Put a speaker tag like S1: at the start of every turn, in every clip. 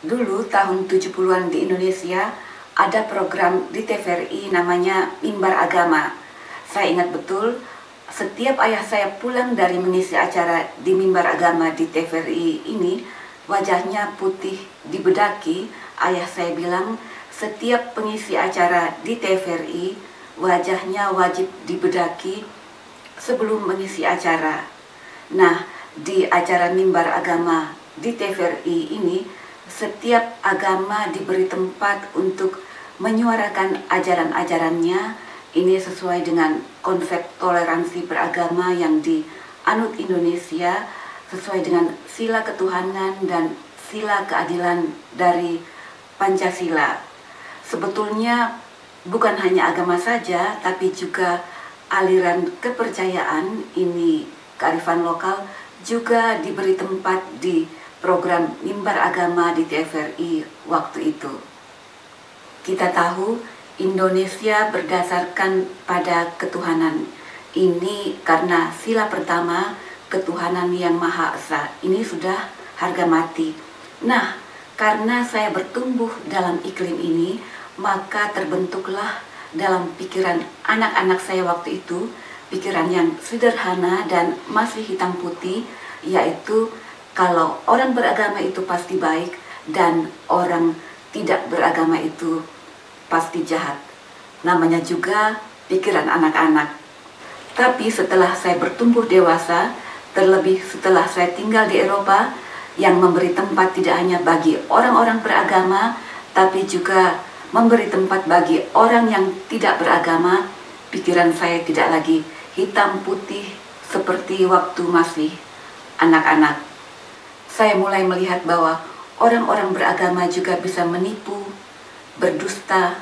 S1: Dulu tahun 70-an di Indonesia ada program di TVRI namanya Mimbar Agama. Saya ingat betul, setiap ayah saya pulang dari mengisi acara di Mimbar Agama di TVRI ini, wajahnya putih dibedaki. Ayah saya bilang, setiap pengisi acara di TVRI, wajahnya wajib dibedaki sebelum mengisi acara. Nah, di acara Mimbar Agama di TVRI ini, setiap agama diberi tempat untuk menyuarakan ajaran-ajarannya. Ini sesuai dengan konsep toleransi beragama yang dianut Indonesia, sesuai dengan sila ketuhanan dan sila keadilan dari Pancasila. Sebetulnya bukan hanya agama saja, tapi juga aliran kepercayaan, ini kearifan lokal, juga diberi tempat di program Mimbar Agama di TVRI waktu itu. Kita tahu Indonesia berdasarkan pada ketuhanan. Ini karena sila pertama, ketuhanan yang Maha Esa. Ini sudah harga mati. Nah, karena saya bertumbuh dalam iklim ini, maka terbentuklah dalam pikiran anak-anak saya waktu itu, pikiran yang sederhana dan masih hitam putih, yaitu kalau orang beragama itu pasti baik dan orang tidak beragama itu pasti jahat. Namanya juga pikiran anak-anak. Tapi setelah saya bertumbuh dewasa, terlebih setelah saya tinggal di Eropa, yang memberi tempat tidak hanya bagi orang-orang beragama, tapi juga memberi tempat bagi orang yang tidak beragama, pikiran saya tidak lagi hitam putih seperti waktu masih anak-anak. Saya mulai melihat bahwa orang-orang beragama juga bisa menipu, berdusta,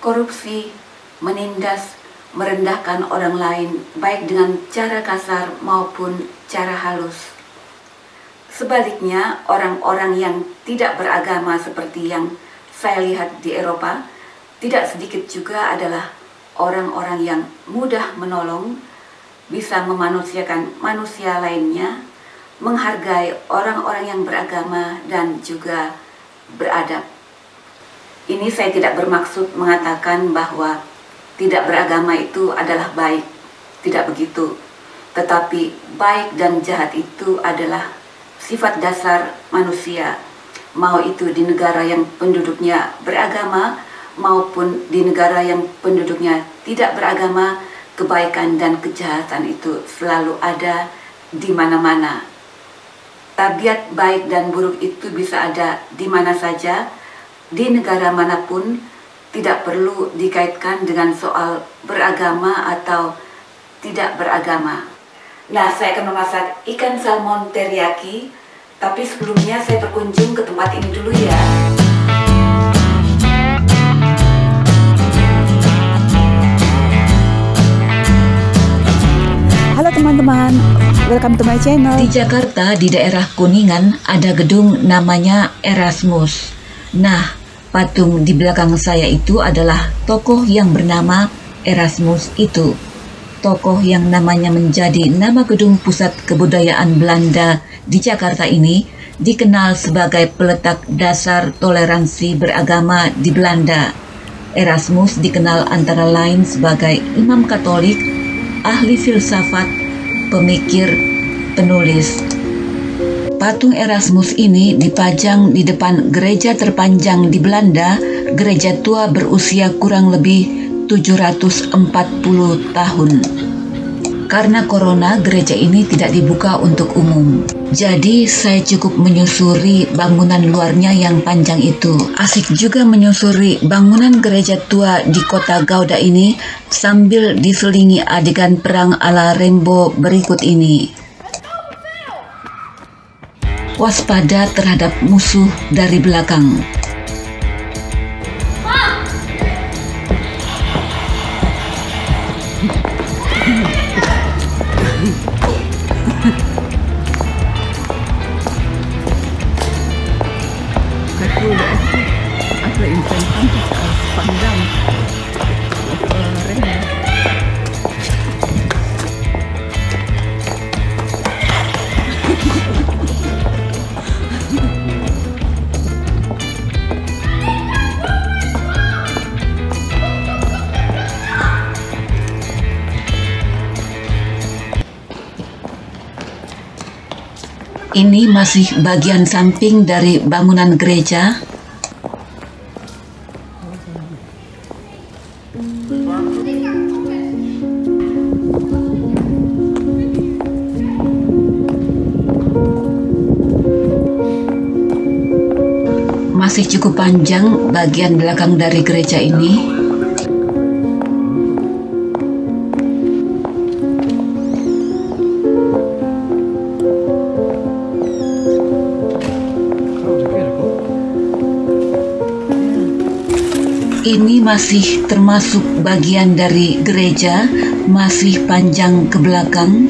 S1: korupsi, menindas, merendahkan orang lain, baik dengan cara kasar maupun cara halus. Sebaliknya, orang-orang yang tidak beragama seperti yang saya lihat di Eropa, tidak sedikit juga adalah orang-orang yang mudah menolong, bisa memanusiakan manusia lainnya, menghargai orang-orang yang beragama dan juga beradab. Ini saya tidak bermaksud mengatakan bahwa tidak beragama itu adalah baik, tidak begitu. Tetapi baik dan jahat itu adalah sifat dasar manusia, mau itu di negara yang penduduknya beragama maupun di negara yang penduduknya tidak beragama. Kebaikan dan kejahatan itu selalu ada di mana-mana. Tabiat baik dan buruk itu bisa ada di mana saja, di negara manapun, tidak perlu dikaitkan dengan soal beragama atau tidak beragama. Nah, saya akan memasak ikan salmon teriyaki, tapi sebelumnya saya berkunjung ke tempat ini dulu ya.
S2: Halo teman-teman, welcome to my channel.
S3: Di Jakarta, di daerah Kuningan, ada gedung namanya Erasmus. Nah, patung di belakang saya itu adalah tokoh yang bernama Erasmus itu. Tokoh yang namanya menjadi nama gedung pusat kebudayaan Belanda di Jakarta ini dikenal sebagai peletak dasar toleransi beragama di Belanda. Erasmus dikenal antara lain sebagai imam Katolik, ahli filsafat, pemikir, penulis. Patung Erasmus ini dipajang di depan gereja terpanjang di Belanda, gereja tua berusia kurang lebih 740 tahun. Karena corona, gereja ini tidak dibuka untuk umum. Jadi saya cukup menyusuri bangunan luarnya yang panjang itu. Asik juga menyusuri bangunan gereja tua di kota Gouda ini sambil diselingi adegan perang ala Rambo berikut ini. Waspada terhadap musuh dari belakang. Ini masih bagian samping dari bangunan gereja. Masih cukup panjang bagian belakang dari gereja ini. Ini masih termasuk bagian dari gereja, masih panjang ke belakang.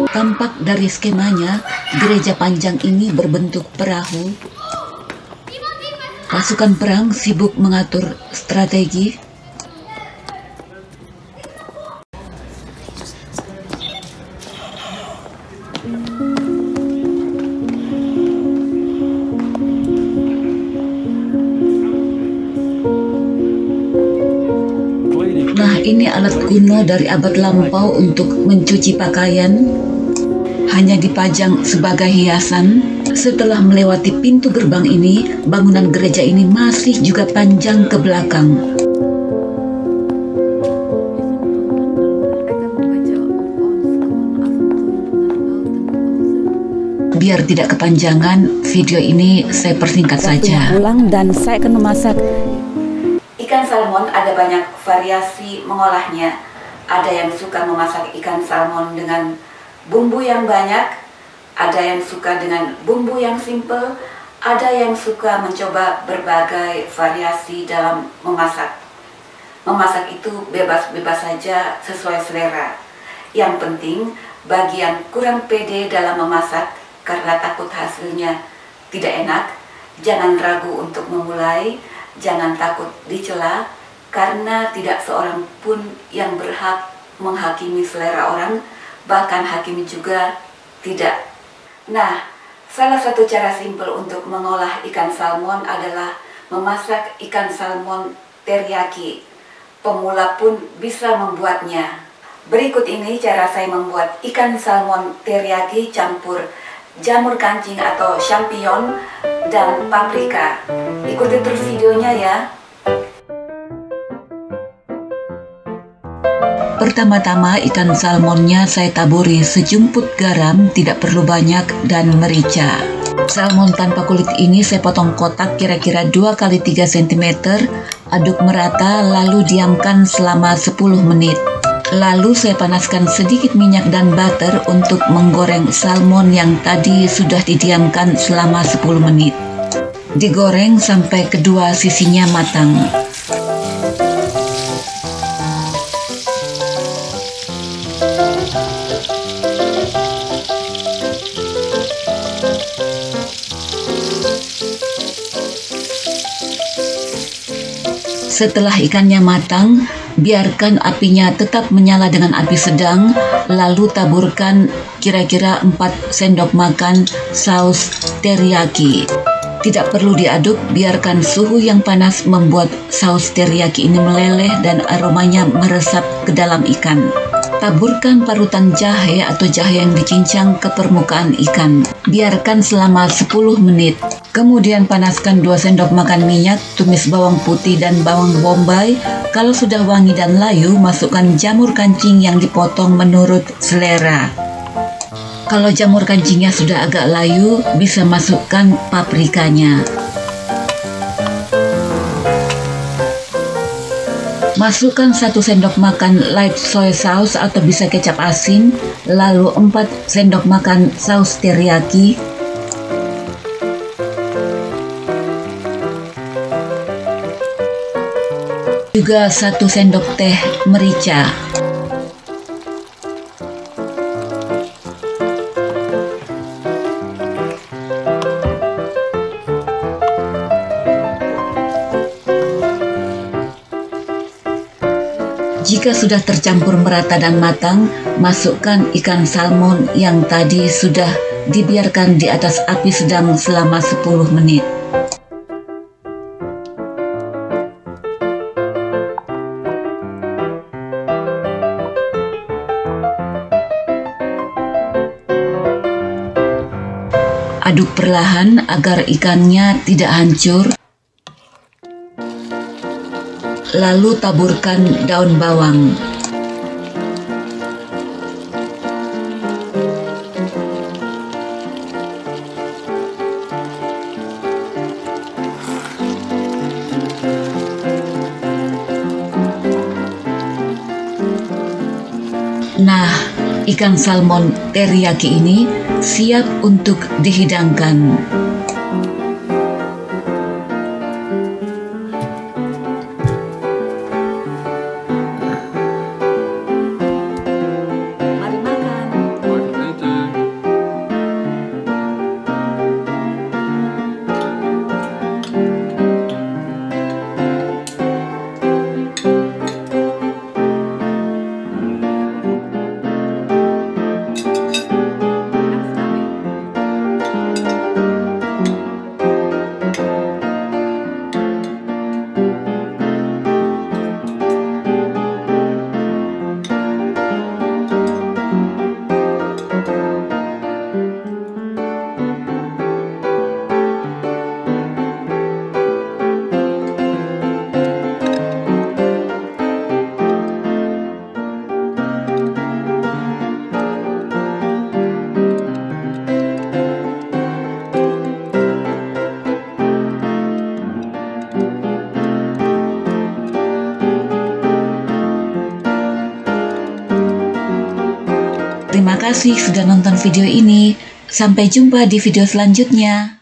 S3: Tampak dari skemanya, gereja panjang ini berbentuk perahu. Pasukan perang sibuk mengatur strategi. Nah, ini alat kuno dari abad lampau untuk mencuci pakaian. Hanya dipajang sebagai hiasan. Setelah melewati pintu gerbang ini, bangunan gereja ini masih juga panjang ke belakang. Biar tidak kepanjangan, video ini saya persingkat saja.
S2: Pulang dan saya akan memasak.
S1: Ikan salmon ada banyak variasi mengolahnya. Ada yang suka memasak ikan salmon dengan bumbu yang banyak, ada yang suka dengan bumbu yang simple, ada yang suka mencoba berbagai variasi dalam memasak. Memasak itu bebas-bebas saja sesuai selera. Yang penting, bagi yang kurang pede dalam memasak karena takut hasilnya tidak enak, jangan ragu untuk memulai, jangan takut dicela, karena tidak seorang pun yang berhak menghakimi selera orang, bahkan hakim juga tidak. Nah, salah satu cara simpel untuk mengolah ikan salmon adalah memasak ikan salmon teriyaki. Pemula pun bisa membuatnya. Berikut ini cara saya membuat ikan salmon teriyaki campur jamur kancing atau champignon dan paprika. Ikuti terus videonya ya.
S3: Pertama-tama ikan salmonnya saya taburi sejumput garam, tidak perlu banyak, dan merica. Salmon tanpa kulit ini saya potong kotak kira-kira 2 x 3 cm, aduk merata lalu diamkan selama 10 menit. Lalu saya panaskan sedikit minyak dan butter untuk menggoreng salmon yang tadi sudah didiamkan selama 10 menit. Digoreng sampai kedua sisinya matang. Setelah ikannya matang, biarkan apinya tetap menyala dengan api sedang, lalu taburkan kira-kira 4 sendok makan saus teriyaki. Tidak perlu diaduk, biarkan suhu yang panas membuat saus teriyaki ini meleleh dan aromanya meresap ke dalam ikan. Taburkan parutan jahe atau jahe yang dicincang ke permukaan ikan. Biarkan selama 10 menit. Kemudian panaskan 2 sendok makan minyak, tumis bawang putih dan bawang bombay. Kalau sudah wangi dan layu, masukkan jamur kancing yang dipotong menurut selera. Kalau jamur kancingnya sudah agak layu, bisa masukkan paprikanya. Masukkan 1 sendok makan light soy sauce atau bisa kecap asin, lalu 4 sendok makan saus teriyaki. Juga 1 sendok teh merica. Jika sudah tercampur merata dan matang, masukkan ikan salmon yang tadi sudah dibiarkan di atas api sedang selama 10 menit. Aduk perlahan agar ikannya tidak hancur. Lalu taburkan daun bawang. Nah, ikan salmon teriyaki ini siap untuk dihidangkan.
S1: Mari makan.
S3: Terima kasih sudah nonton video ini. Sampai jumpa di video selanjutnya.